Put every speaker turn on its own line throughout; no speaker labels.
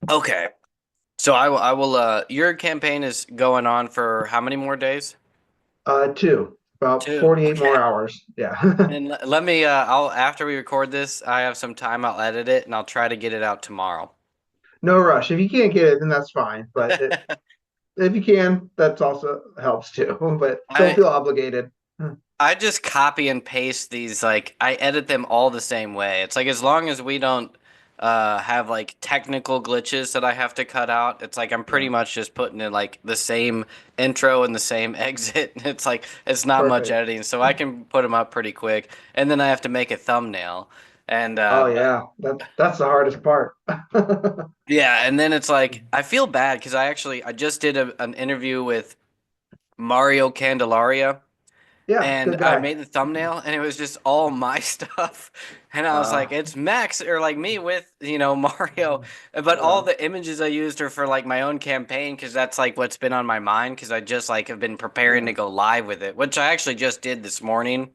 Okay. So I will your campaign is going on for how many more days?
Two, about
Two.
48 more
Okay.
hours. Yeah.
And let me I'll after we record this, I have some time, I'll edit it and I'll try to get it out tomorrow.
No rush. If you can't get it, then that's fine. If you can, that's also helps too. But don't
I
feel obligated.
I just copy and paste these, like I edit them all the same way. It's like as long as we don't have like technical glitches that I have to cut out, it's like I'm pretty
Yeah,
much just putting in like the same intro and the same exit. It's like it's not much
perfect.
editing, so I can put them up pretty quick. And then I have to make a thumbnail. And
Oh
but
yeah, that's the hardest part.
yeah, and then it's like I feel bad because I just did an interview with Mario Candelaria.
Yeah,
And
good
I
guy.
made the thumbnail and it was just all my stuff. And I was like,
Uh,
it's Max or like me with, Mario. But all
yeah,
the images I used are for like my own campaign because that's like what's been on my mind because I just like have been preparing
yeah,
to go live with it, which I actually just did this morning.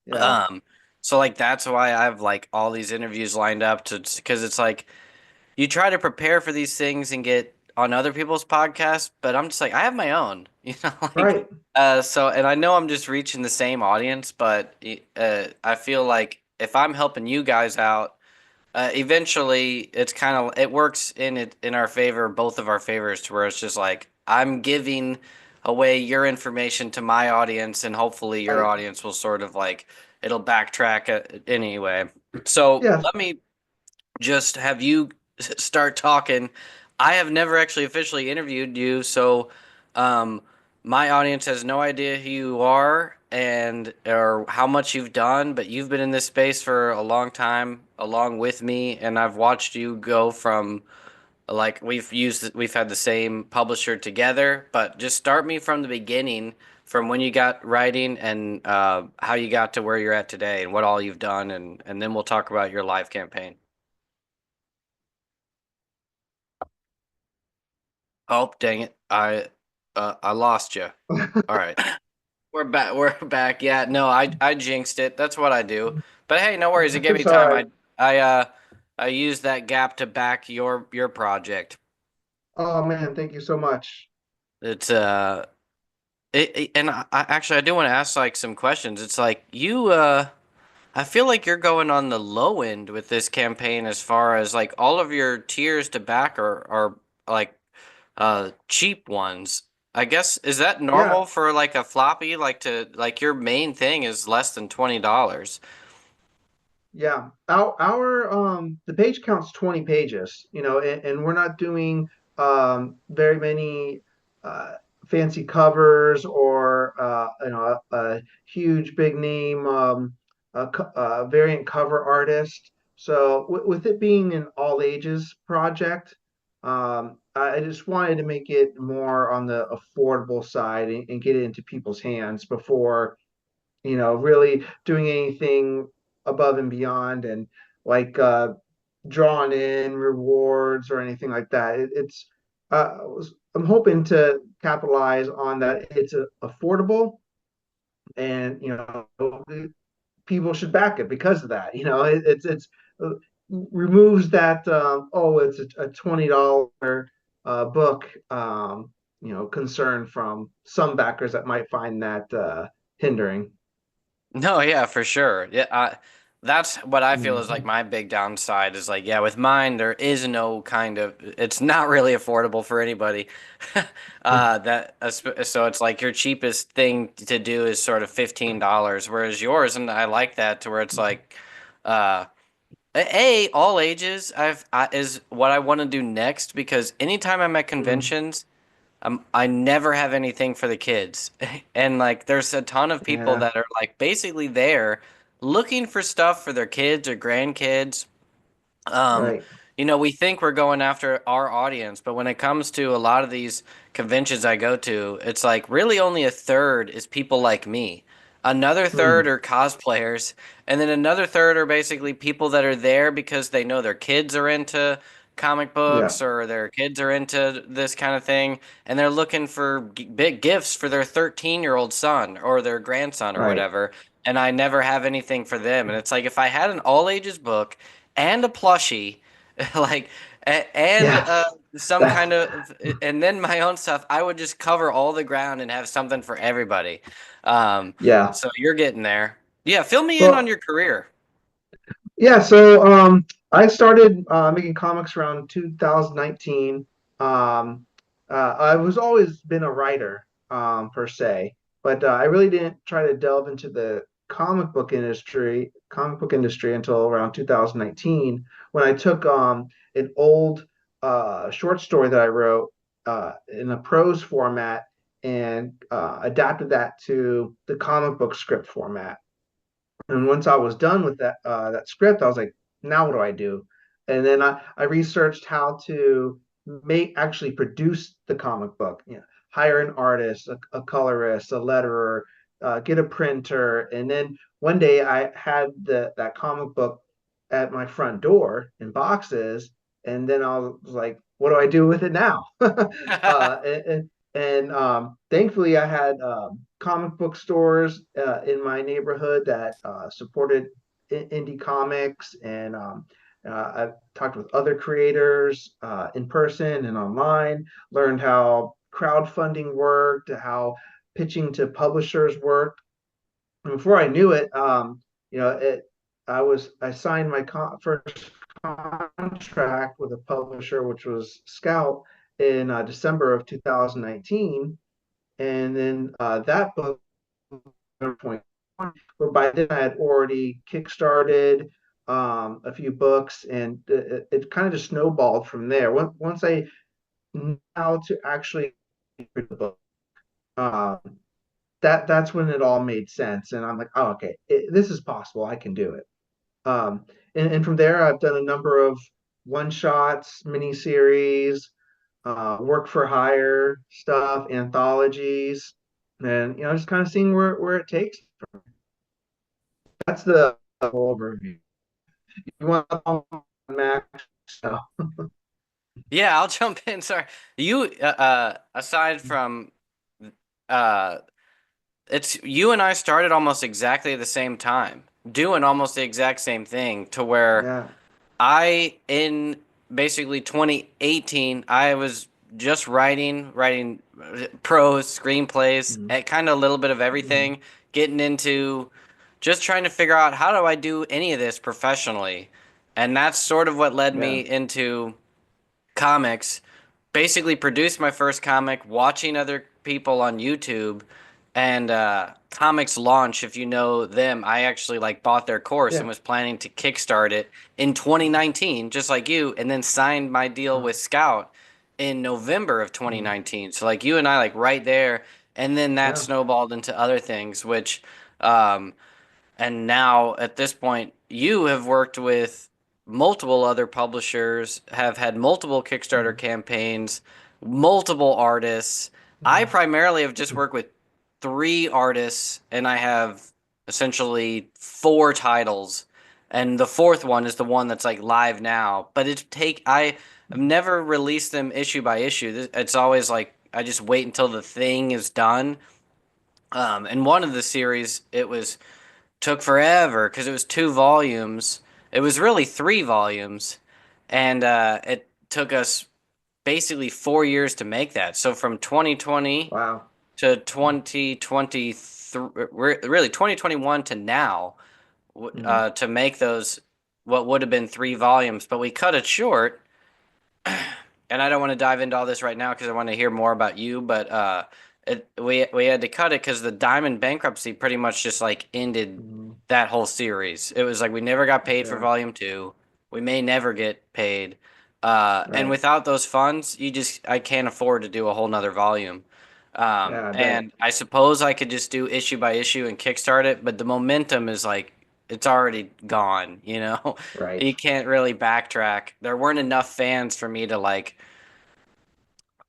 yeah.
Um, so like that's why I have like all these interviews lined up to because it's like you try to prepare for these things and get on other people's podcasts, but I'm just like, I have my own, like,
Right.
and I know I'm just reaching the same audience, but I feel like if I'm helping you guys out, eventually it works in our favor, both of our favors, to where it's just like I'm giving away your information to my audience, and hopefully your
Right.
audience will sort of like it'll backtrack anyway. So
Yeah.
let me just have you start talking. I have never actually officially interviewed you, so um, my audience has no idea who you are and or how much you've done, but you've been in this space for a long time along with me, and I've watched you go from like we've had the same publisher together, but just start me from the beginning, from when you got writing and how you got to where you're at today and what all you've done, and then we'll talk about your live campaign. Oh, dang it. I lost you. All right. We're back. We're back. Yeah, no, I jinxed it. That's what I do. But hey, no worries. It gave me
It's all
time.
right.
I used that gap to back your project.
Oh man, thank you so much.
It's and I actually I do want to ask like some questions. It's like you I feel like you're going on the low end with this campaign as far as like all of your tiers to back are like cheap ones. I guess is that
Yeah,
normal for like a floppy like to like your main thing is less than $20.
yeah. Our the page count's 20 pages, and we're not doing very many uh fancy covers or a huge big name variant cover artist. So with it being an all ages project, I just wanted to make it more on the affordable side and get it into people's hands before really doing anything above and beyond and like drawing in rewards or anything like that. I'm hoping to capitalize on that. It's affordable, and people should back it because of that. It's removes that it's a $20 book concern from some backers that might find that hindering.
No, yeah, for sure. Yeah, that's what I feel is like
Mhm.
my big downside is like, yeah, with mine, there is no kind of, it's not really affordable for anybody. So it's like your cheapest thing to do is sort of $15, whereas yours, and I like that to where it's like, uh, all ages is what I want to do next because anytime I'm at
Mm,
conventions, I never have anything for the kids. And like there's a ton of people
yeah,
that are like basically there looking for stuff for their kids or grandkids. Um,
right,
we think we're going after our audience, but when it comes to a lot of these conventions I go to, it's like really only a third is people like me. Another third
mm,
are cosplayers, and then another third are basically people that are there because they know their kids are into comic
yeah,
books or their kids are into this kind of thing, and they're looking for big gifts for their 13-year-old son or their grandson or
right,
whatever. And I never have anything for them. And it's like if I had an all ages book and a plushie, like, and
Yes.
some kind of, and then my own stuff. I would just cover all the ground and have something for everybody. Um,
Yeah.
so you're getting there. Yeah, fill me in on
Well,
your career.
yeah, so I started making comics around 2019. Um, I was always been a writer per se, but I really didn't try to delve into the comic book industry until around 2019 when I took an old short story that I wrote in a prose format and adapted that to the comic book script format. And once I was done with that script, I was like, now what do I do? And then I researched how to actually produce the comic book. You know, hire an artist, a colorist, a letterer, get a printer, and then one day I had that comic book at my front door in boxes, and then I was like, what do I do with it now? And thankfully, I had comic book stores in my neighborhood that supported indie comics, and I've talked with other creators in person and online, learned how crowdfunding worked, how pitching to publishers worked. And before I knew it, you know, it I signed my first contract with a publisher, which was Scout, in December of 2019, and then that book point, but by then I had already kickstarted a few books, and it kind of just snowballed from there. Once I knew how to actually read the book, um, that's when it all made sense, and I'm like, oh, okay, this is possible. I can do it. Um, and from there, I've done a number of one shots, mini series, work for hire stuff, anthologies, and just kind of seeing where it takes. That's the whole overview. You want Max? So,
Yeah, I'll jump in. Sorry. You aside from uh it's you and I started almost exactly the same time, doing almost the exact same thing to where
yeah.
I in basically 2018 I was just writing prose, screenplays,
Mhm.
and kind of a little bit of
Mhm.
everything, getting into just trying to figure out how do I do any of this professionally. And that's sort of what led me
Yeah.
into comics, basically produced my first comic watching other people on YouTube, and Comics Launch, if you know them, I actually like bought their course and
Yeah.
was planning to kickstart it in 2019 just like you, and then signed my deal
Uh,
with Scout in November of
mm,
2019. So like you and I like right there, and then that
yeah.
snowballed into other things which um and now at this point, you have worked with multiple other publishers, have had multiple Kickstarter
Mm,
campaigns, multiple artists. I
mm,
primarily have just worked with three artists, and I have essentially four titles. And the fourth one is the one that's like live now. But I've never released them issue by issue. It's always like I just wait until the thing is done. And one of the series, it was took forever because it was two volumes. It was really three volumes, and it took us basically 4 years to make that. So from 2020
wow.
to 2023, really 2021 to now,
Mm,
to make those what would have been three volumes, but we cut it short. And I don't want to dive into all this right now because I want to hear more about you. But we had to cut it because the Diamond bankruptcy pretty much just like ended
mm,
that whole series. It was like we never got paid for
yeah.
volume two. We may never get paid. And
Right.
without those funds, I can't afford to do a whole nother volume.
Yeah. I bet.
And I suppose I could just do issue by issue and kickstart it, but the momentum is like it's already gone, you know?
Right.
You can't really backtrack. There weren't enough fans for me to like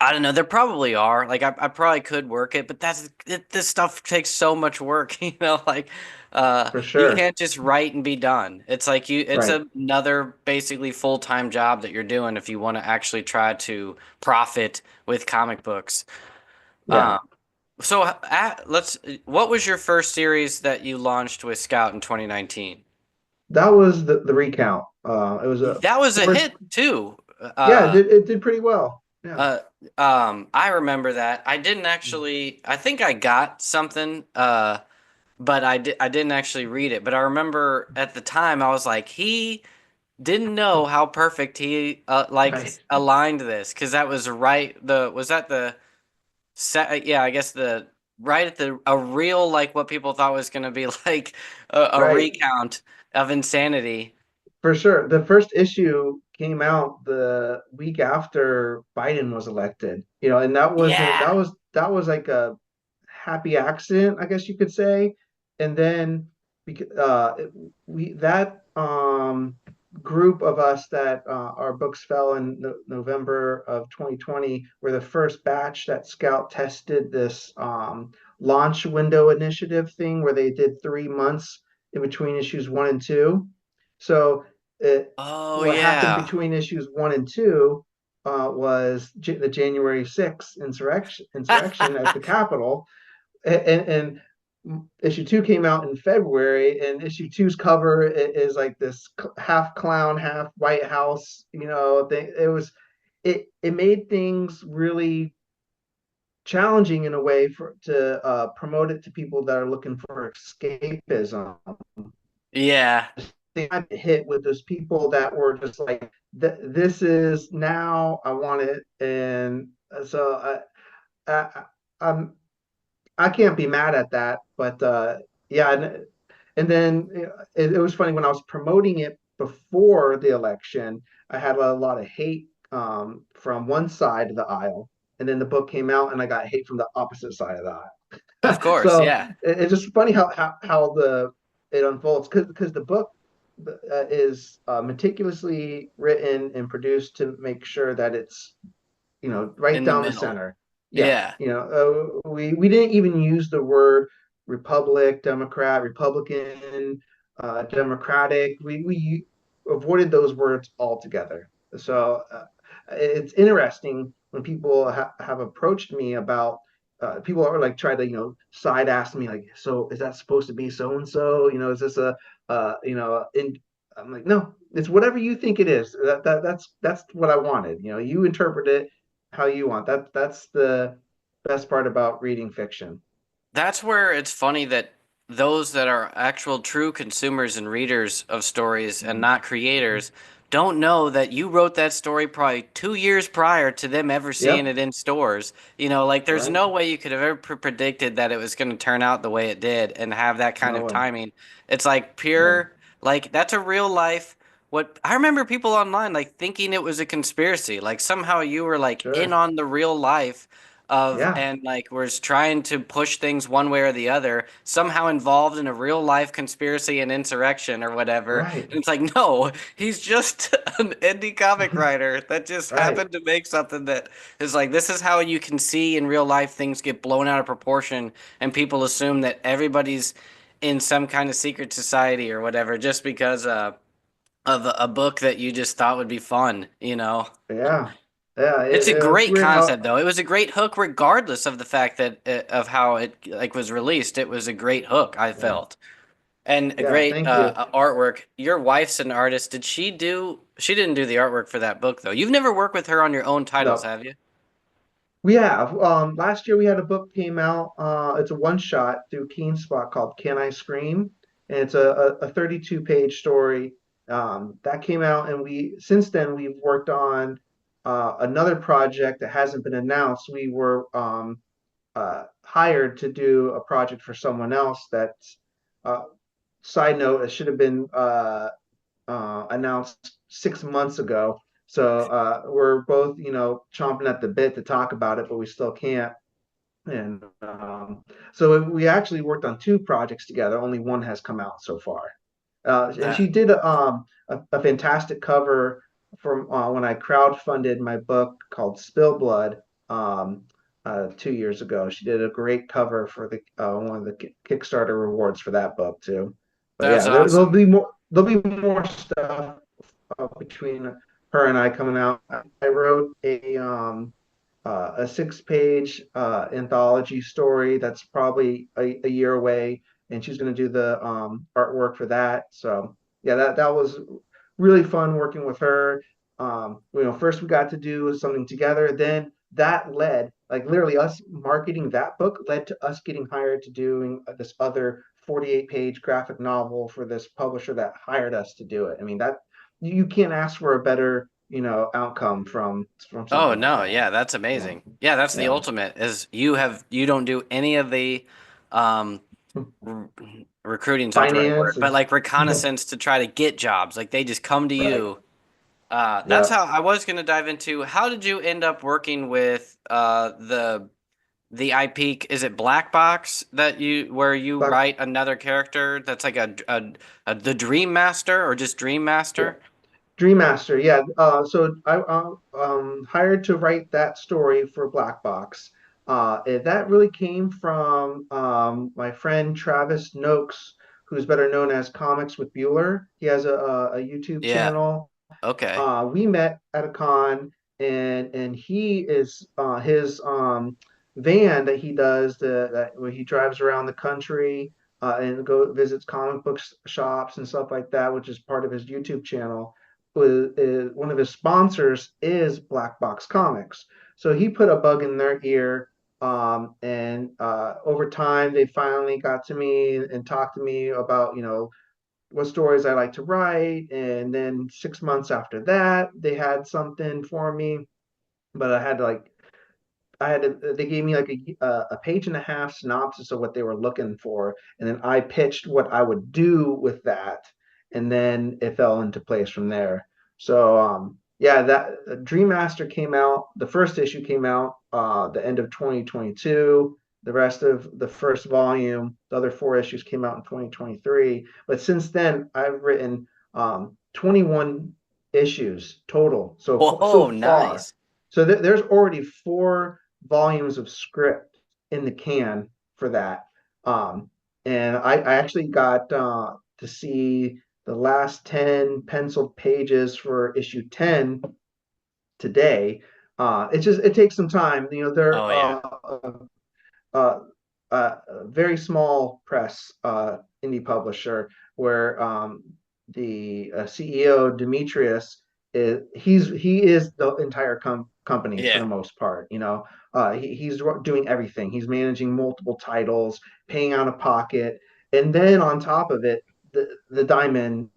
I don't know. There probably are. Like I probably could work it, but this stuff takes so much work, you know, like
For
you
sure.
can't just write and be done. It's like it's
Right.
another basically full-time job that you're doing if you want to actually try to profit with comic books.
Yeah.
Um, so what was your first series that you launched with Scout in 2019?
That was the recount. It was a
That was a
four.
hit too.
Yeah,
Uh,
it did pretty well. Yeah,
uh, I remember that. I didn't actually. I think I got something. But I didn't actually read it. But I remember at the time I was like, he didn't know how perfect he
right,
aligned this because that was right. The was that the set? Yeah, I guess the right at the a real like what people thought was going to be like a
right.
recount of insanity.
For sure. The first issue came out the week after Biden was elected, and
Yeah.
that was like a happy accident, I guess you could say. And then because we that group of us that our books fell in November of 2020 were the first batch that Scout tested this launch window initiative thing where they did 3 months in between issues one and two. So
Oh
what happened
yeah.
between issues one and two was the January 6th insurrection at the Capitol, and issue two came out in February, and issue two's cover is like this half clown, half White House, thing. It made things really challenging in a way for to promote it to people that are looking for escapism.
Yeah.
They got hit with those people that were just like, "This is now. I want it," and so I, I'm I can't be mad at that. But yeah, and then it was funny when I was promoting it before the election. I had a lot of hate from one side of the aisle, and then the book came out, and I got hate from the opposite side of the
Of
aisle.
course.
So
Yeah.
it's just funny how the it unfolds because the book is meticulously written and produced to make sure that it's right
In the
down the
middle.
center. Yeah,
Yeah.
we didn't even use the word Republic, Democrat, Republican, Democratic. We avoided those words altogether. So it's interesting when people have approached me about. People are like try to side ask me like, so is that supposed to be so and so? Is this a in I'm like, no, it's whatever you think it is. That's what I wanted. You interpret it how you want. That's the best part about reading fiction.
That's where it's funny that those that are actual true consumers and readers of stories and
Mhm.
not creators don't know that you wrote that story probably 2 years prior to them ever seeing
Yep.
it in stores. Like there's
Right.
no way you could have ever predicted that it was going to turn out the way it did and have that kind
No
of
way.
timing. It's like
Yeah.
pure, like that's a real life. What I remember people online like thinking it was a conspiracy. Like somehow you were like in
Sure.
on the real life of
Yeah.
and like was trying to push things one way or the other, somehow involved in a real life conspiracy and insurrection or whatever.
Right.
And it's like, no, he's just an indie comic writer that just
Right.
happened to make something that is like this is how you can see in real life things get blown out of proportion and people assume that everybody's in some kind of secret society or whatever just because of a book that you just thought would be fun.
Yeah. Yeah.
It's a
It's
great
weird
concept,
how.
though. It was a great hook, regardless of the fact that of how it like was released. It was a great hook, I
Yeah.
felt, and a
Yeah.
great
Thank you.
artwork. Your wife's an artist. Did she do? She didn't do the artwork for that book, though. You've never worked with her on your own titles,
No.
have you?
We have. Last year we had a book came out. It's a one shot through Keen Spot called "Can I Scream?" and it's a 32-page story that came out. And we since then we've worked on another project that hasn't been announced. We were hired to do a project for someone else. That's side note. It should have been announced 6 months ago. So we're both, chomping at the bit to talk about it, but we still can't. And so we actually worked on two projects together. Only one has come out so far. And she
That
did a fantastic cover from when I crowdfunded my book called Spill Blood 2 years ago. She did a great cover for the one of the Kickstarter rewards for that book too. But
that's
yeah, there'll
awesome.
be more. There'll be more stuff between her and I coming out. I wrote a 6-page anthology story that's probably a year away, and she's going to do the artwork for that. So yeah, that was really fun working with her. First we got to do something together. Then that led, like literally us marketing that book led to us getting hired to doing this other 48-page graphic novel for this publisher that hired us to do it. I mean, that you can't ask for a better, outcome from
Oh
something like
no,
that.
yeah, that's
Yeah.
amazing. Yeah, that's the
Yeah.
ultimate is you don't do any of the um r- recruiting's not the right word,
Finance
but
and
like reconnaissance to try to get jobs. Like they just come to
right.
you. That's
Yeah.
how I was going to dive into. How did you end up working with the IP? Is it Black Box that you where you
But
write another character that's like a the Dream Master or just Dream
yeah.
Master?
Dream Master, yeah. So I hired to write that story for Black Box. That really came from my friend Travis Noakes, who's better known as Comics with Bueller. He has a YouTube
Yeah.
channel.
Okay.
We met at a con, and he is his van that he does that where he drives around the country and go visits comic book shops and stuff like that, which is part of his YouTube channel. One of his sponsors is Black Box Comics, so he put a bug in their ear. And over time, they finally got to me and talked to me about, what stories I like to write. And then 6 months after that, they had something for me, but they gave me like a page and a half synopsis of what they were looking for, and then I pitched what I would do with that, and then it fell into place from there. So yeah, that Dream Master came out. The first issue came out the end of 2022. The rest of the first volume, the other four issues came out in 2023. But since then, I've written 21 issues total. So
Whoa,
far,
nice.
so there's already four volumes of script in the can for that. Um, and I actually got to see the last 10 penciled pages for issue 10 today. It takes some time. They're
Oh yeah.
uh, a very small press indie publisher where the CEO Demetrius he is the entire company for the
Yeah.
most part. He's doing everything. He's managing multiple titles, paying out of pocket, and then on top of it, the Diamond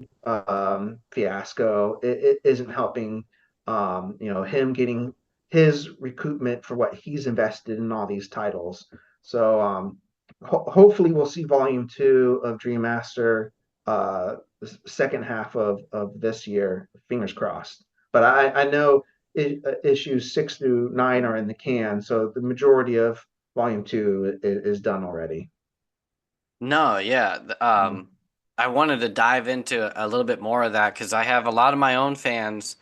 fiasco it isn't helping. Him getting his recoupment for what he's invested in all these titles. So hopefully we'll see volume two of Dream Master the second half of this year. Fingers crossed. But I know issues 6 through 9 are in the can, so the majority of volume two is done already.
No, yeah.
Mm,
I wanted to dive into a little bit more of that because I have a lot of my own fans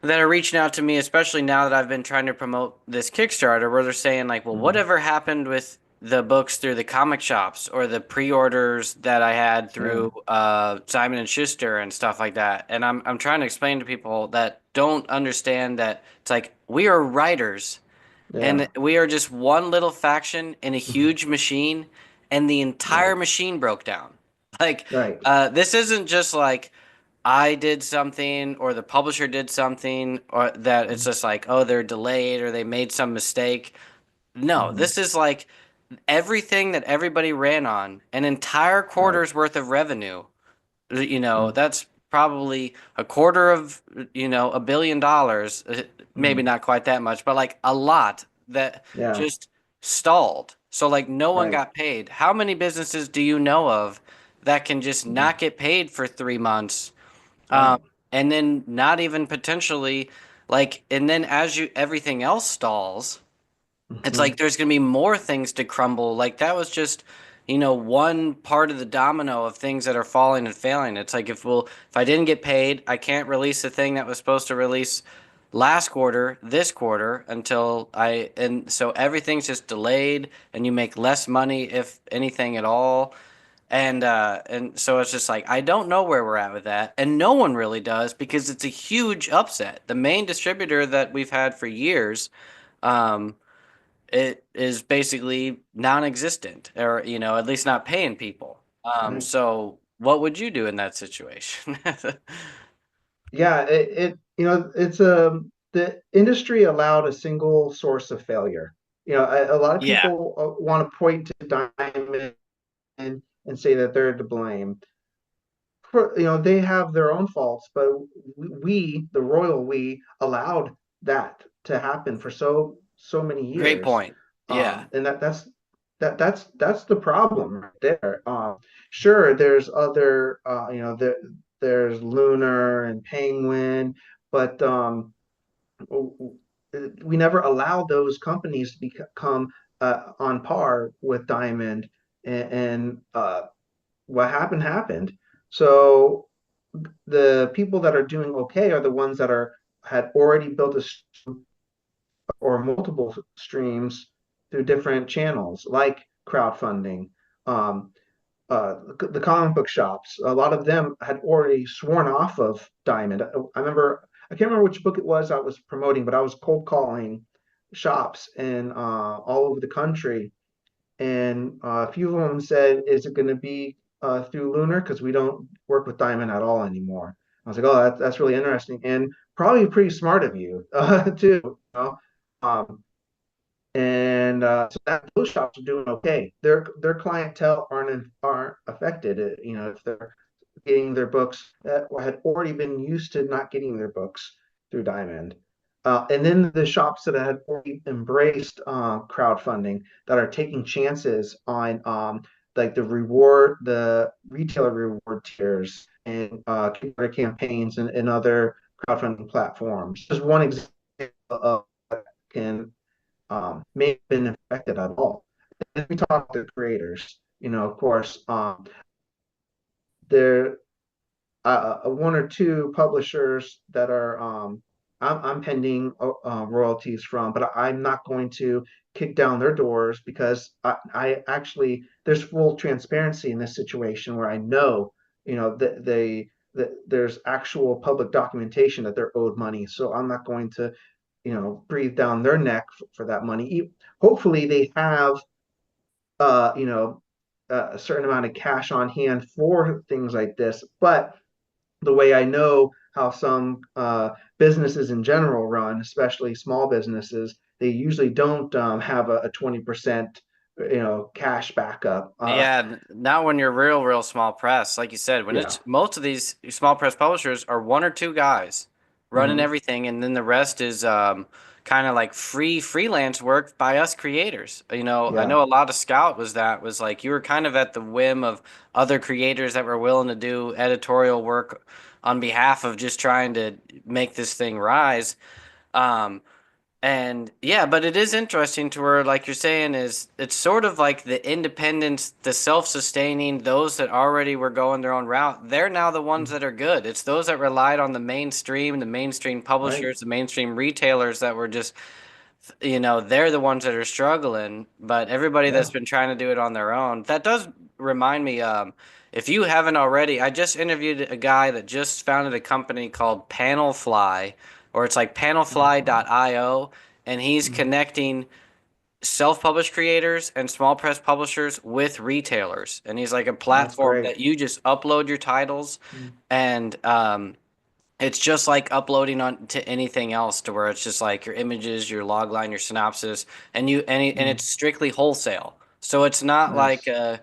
that are reaching out to me, especially now that I've been trying to promote this Kickstarter, where they're saying like, "Well,
mm,
whatever happened with the books through the comic shops or the pre-orders that I had
yeah,
through Simon and Schuster and stuff like that?" And I'm trying to explain to people that don't understand that it's like we are writers
yeah,
and we are just one little faction in a huge machine, and the entire
right,
machine broke down. Like,
right,
this isn't just like I did something or the publisher did something or that it's just like, oh, they're delayed or they made some mistake. No,
mm-hmm,
this is like everything that everybody ran on, an entire
right,
quarter's worth of revenue.
mm,
That's probably a quarter of, $1 billion. Maybe
mm,
not quite that much, but like a lot that
yeah,
just stalled. So like no one
right,
got paid. How many businesses do you know of that can just
mm,
not get paid for 3 months? Um,
right,
and then not even potentially like, and then as everything else stalls, it's
mm-hmm,
like there's going to be more things to crumble. Like that was just, one part of the domino of things that are falling and failing. It's like if I didn't get paid, I can't release the thing that was supposed to release last quarter, this quarter and so everything's just delayed and you make less money if anything at all. And so it's just like I don't know where we're at with that, and no one really does because it's a huge upset. The main distributor that we've had for years, um, it is basically non-existent or at least not paying people.
right.
So what would you do in that situation?
Yeah, it's a the industry allowed a single source of failure. A lot of
Yeah,
people want to point to Diamond and say that they're to blame. They have their own faults, but the royal we, allowed that to happen for so many
great
years.
point. Yeah,
And that's the problem right there. Sure, there's other there's Lunar and Penguin, but we never allowed those companies to become on par with Diamond, and what happened. So the people that are doing okay are the ones that are had already built or multiple streams through different channels like crowdfunding. Um, the comic book shops, a lot of them had already sworn off of Diamond. I can't remember which book it was I was promoting, but I was cold calling shops in all over the country, and a few of them said, "Is it going to be through Lunar? Because we don't work with Diamond at all anymore." I was like, "Oh, that's really interesting, and probably pretty smart of you too." Um, and so those shops are doing okay. Their clientele aren't affected. If they're getting their books that had already been used to not getting their books through Diamond. And then the shops that had already embraced crowdfunding that are taking chances on like the retailer reward tiers and Kickstarter campaigns and other crowdfunding platforms. Just one example of can may have been affected at all. And we talk to creators, of course, there one or two publishers that are I'm pending royalties from, but I'm not going to kick down their doors because I actually there's full transparency in this situation where I know that there's actual public documentation that they're owed money, so I'm not going to breathe down their neck for that money. Hopefully, they have uh, you know a certain amount of cash on hand for things like this, but the way I know how some businesses in general run, especially small businesses, they usually don't have a 20% cash backup.
yeah. Not when you're real small press, like you said. When
Yeah.
it's most of these small press publishers are one or two guys running
Hmm.
everything, and then the rest is kind of like freelance work by us creators. I
Yeah.
know a lot of Scout was like you were kind of at the whim of other creators that were willing to do editorial work on behalf of just trying to make this thing rise. Um, And yeah, but it is interesting to where, like you're saying, is it's sort of like the independents, the self-sustaining, those that already were going their own route. They're now the ones that are good. It's those that relied on the mainstream
Right.
publishers, the mainstream retailers that were just, they're the ones that are struggling. But everybody that's
Yeah.
been trying to do it on their own, that does remind me, if you haven't already, I just interviewed a guy that just founded a company called Panelfly, or it's like
Mhm.
panelfly.io, and he's
Mhm.
connecting self-published creators and small press publishers with retailers. And he's like a
That's
platform
great.
that you just upload your titles,
Mhm.
and it's just like uploading on to anything else, to where it's just like your images, your log line, your synopsis, and it's
Mhm.
strictly wholesale. So it's not like
Nice.
a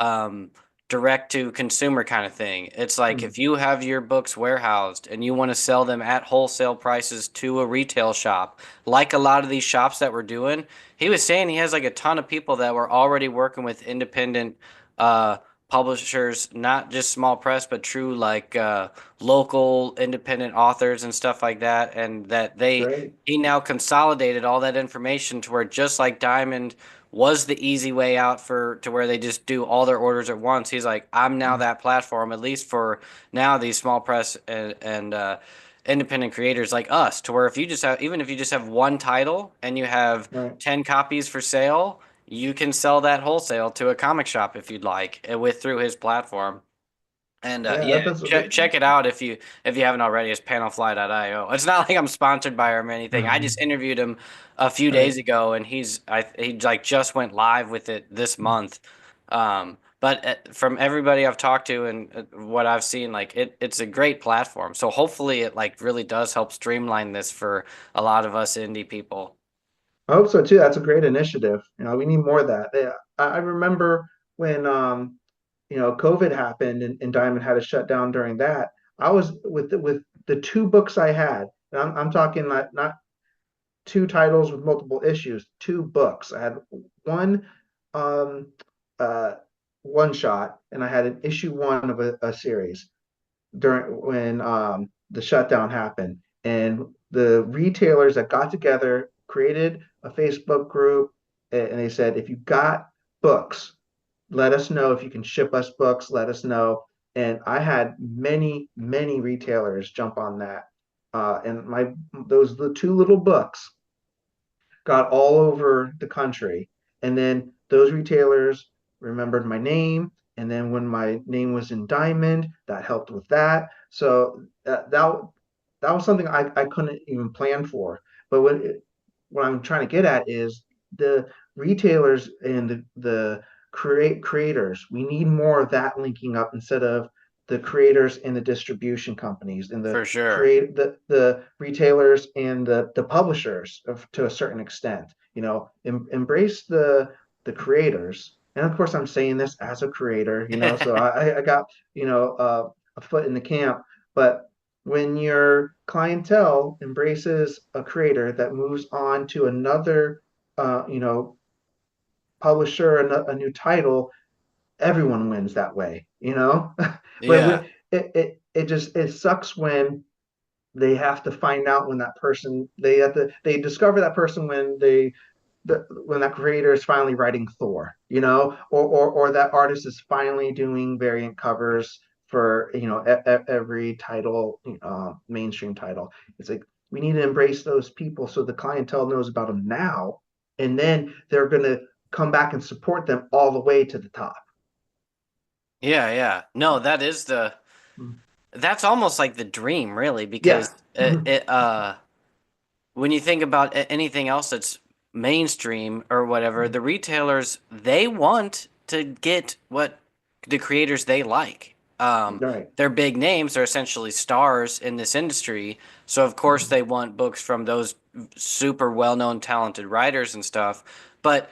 um, direct to consumer kind of thing. It's like
Mhm.
if you have your books warehoused and you want to sell them at wholesale prices to a retail shop, like a lot of these shops that we're doing. He was saying he has like a ton of people that were already working with independent uh, publishers, not just small press, but true like local independent authors and stuff like that, and that
Great.
he now consolidated all that information to where just like Diamond was the easy way out for to where they just do all their orders at once. He's like, I'm now
Mhm.
that platform, at least for now, these small press and independent creators like us, to where if you just have, even if you just have one title and you have
Right.
10 copies for sale, you can sell that wholesale to a comic shop if you'd like, with through his platform. And
Yeah.
yeah,
That's
check it out if you haven't already. It's panelfly.io. It's not like I'm sponsored by him or anything. I just interviewed him a few days
right.
ago, and he like just went live with it this month. But from everybody I've talked to and what I've seen, like it's a great platform. So hopefully it like really does help streamline this for a lot of us indie people.
I hope so too. That's a great initiative. We need more of that. I remember when COVID happened and Diamond had to shut down during that. I was with the two books I had, and I'm talking not two titles with multiple issues, two books. I had one um uh one shot, and I had an issue one of a series during when the shutdown happened. And the retailers that got together created a Facebook group, and they said, if you got books, let us know. If you can ship us books, let us know. And I had many retailers jump on that. And my those the two little books got all over the country. And then those retailers remembered my name. And then when my name was in Diamond, that helped with that. So that was something I couldn't even plan for. But what I'm trying to get at is the retailers and the creators. We need more of that linking up instead of the creators and the distribution companies and
For sure.
the retailers and the publishers to a certain extent. Embrace the creators. And of course, I'm saying this as a creator, so I got, a foot in the camp. But when your clientele embraces a creator that moves on to another, publisher, a new title, everyone wins that way. But
Yeah.
it sucks when they have to find out when that person they discover that person when that creator is finally writing Thor, or that artist is finally doing variant covers for every title, mainstream title. It's like we need to embrace those people so the clientele knows about them now, and then they're gonna come back and support them all the way to the top.
Yeah, yeah. No,
Mm.
that's almost like the dream, really,
Yeah.
because when you think about anything else that's mainstream or whatever, the retailers they want to get what the creators they like.
Right.
They're big names, they're essentially stars in this industry, so of course they want books from those super well-known, talented writers and stuff. But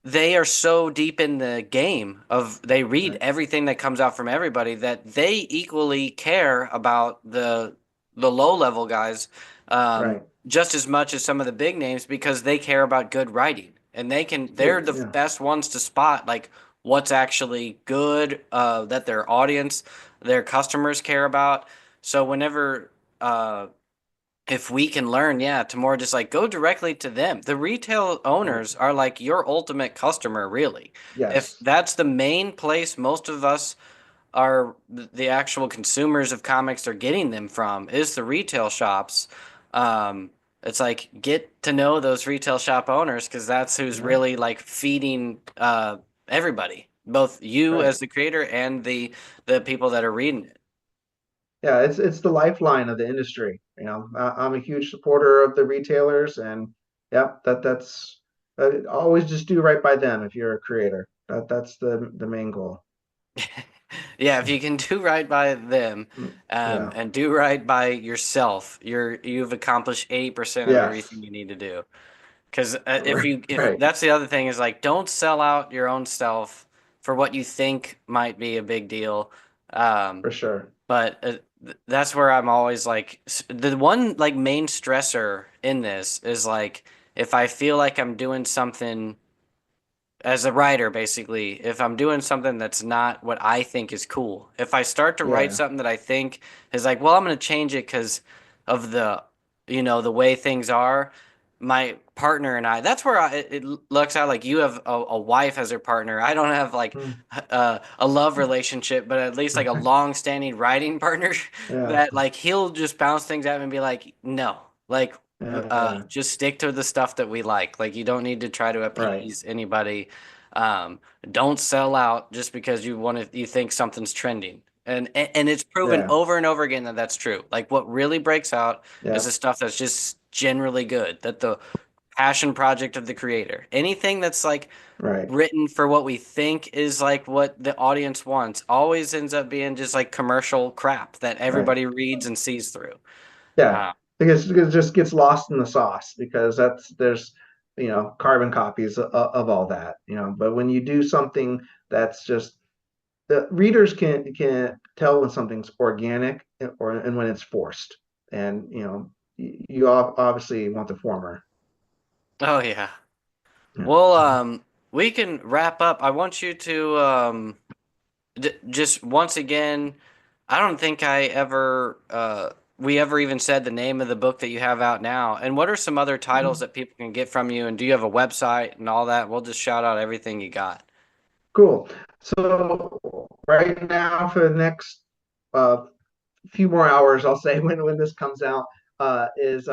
they are so deep in the game of they read
Right.
everything that comes out from everybody that they equally care about the low level guys
Right.
just as much as some of the big names because they care about good writing and they're the
Yeah.
best ones to spot like what's actually good that their audience their customers care about. So whenever if we can learn, yeah, to more just like go directly to them. The retail
Right.
owners are like your ultimate customer, really. If
Yes.
that's the main place most of us are the actual consumers of comics are getting them from is the retail shops. It's like get to know those retail shop owners because that's who's
Yeah.
really like feeding everybody, both you as
Right.
the creator and the people that are reading it.
Yeah, it's the lifeline of the industry. I'm a huge supporter of the retailers, and yep, that's always just do right by them if you're a creator. That's the main goal.
Yeah, if you can do right by them,
Yeah,
and do right by yourself, you've accomplished 80% of
yes,
everything you need to do. Because if
right,
that's the other thing is like don't sell out your own self for what you think might be a big deal. Um,
for sure.
but that's where I'm always like the one like main stressor in this is like if I feel like I'm doing something as a writer, basically, if I'm doing something that's not what I think is cool, if I start to write
Yeah.
something that I think is like, well, I'm going to change it because of the way things are, my partner and I, that's where it looks out like you have a wife as your partner. I don't have like
Mm.
a love relationship, but at least like a long-standing writing partner
Yeah,
that like he'll just bounce things at me and be like, no, like
yeah,
just stick to the stuff that we like you don't need to try to
right.
appease anybody. um, don't sell out just because you think something's trending. And it's proven
Yeah,
over and over again that that's true. Like what really breaks out is
yeah,
the stuff that's just generally good. That the passion project of the creator. Anything that's like
Right.
written for what we think is like what the audience wants always ends up being just like commercial crap that
Right.
everybody reads and sees through.
Yeah.
Uh,
Because it just gets lost in the sauce because there's carbon copies of all that, but when you do something that's just the readers can tell when something's organic and when it's forced. And you obviously want the former.
oh yeah.
Yeah.
Well, we can wrap up. I want you to just once again, I don't think I ever we ever even said the name of the book that you have out now. And what are some other titles that people can get from you? And do you have a website and all that? We'll just shout out everything you got.
Cool. So right now for the next uh, few more hours, I'll say when this comes out, is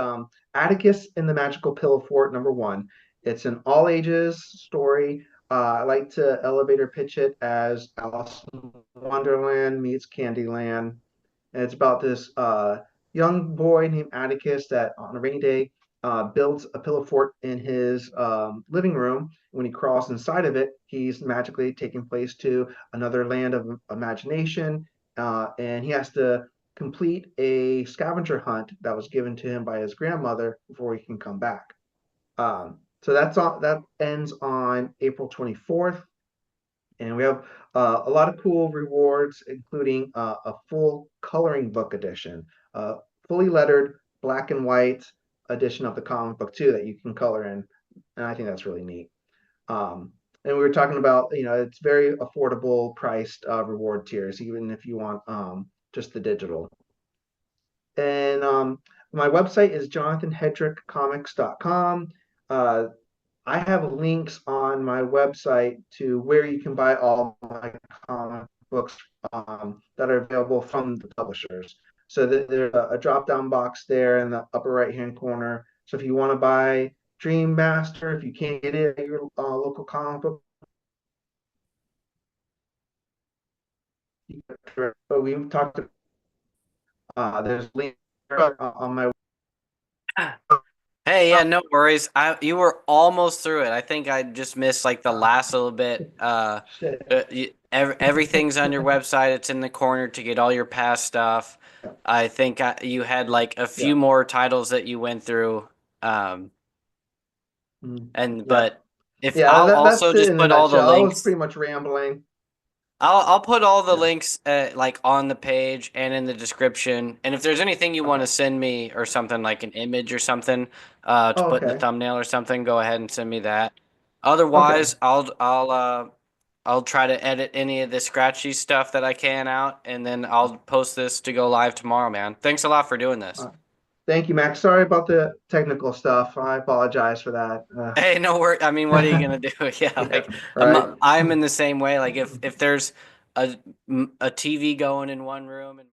Atticus in the Magical Pillow Fort #1. It's an all ages story. I like to elevator pitch it as Alice in Wonderland meets Candyland. And it's about this young boy named Atticus that on a rainy day builds a pillow fort in his living room. When he crawls inside of it, he's magically taken place to another land of imagination, and he has to complete a scavenger hunt that was given to him by his grandmother before he can come back. So that's all. That ends on April 24th. And we have a lot of cool rewards, including a full coloring book edition, fully lettered black and white edition of the comic book too that you can color in, and I think that's really neat. And we were talking about, it's very affordable priced reward tiers, even if you want just the digital. And my website is jonathanhedrickcomics.com. Uh, I have links on my website to where you can buy all my comic books that are available from the publishers. So there's a drop down box there in the upper right hand corner. So if you want to buy Dream Master, if you can't get it at your local comic book, but we talked. There's links on my.
Hey, yeah, no worries. You were almost through it. I think I just missed like the last little bit.
Shit.
Everything's on your website. It's in the corner to get all your past stuff.
Yeah,
I think you had like a few
yeah,
more titles that you went through. Um, and
yeah,
but if
yeah.
I'll
That's
also
it
just
in a
put all the
nutshell. I was
links.
pretty much rambling.
I'll put all the
Yeah.
links like on the page and in the description. And if there's anything you want to
Okay.
send me or something like an image or something to
Oh,
put in the
okay.
thumbnail or something, go ahead and send me that.
Okay.
Otherwise, I'll try to edit any of the scratchy stuff that I can out, and then I'll post this to go live tomorrow, man. Thanks a lot for doing this.
Uh, Thank you, Max. Sorry about the technical stuff. I apologize for that.
Hey, no worry. I mean, what are you gonna do? Yeah,
Yeah,
like
right.
I'm in the same way. Like if there's a TV going in one room and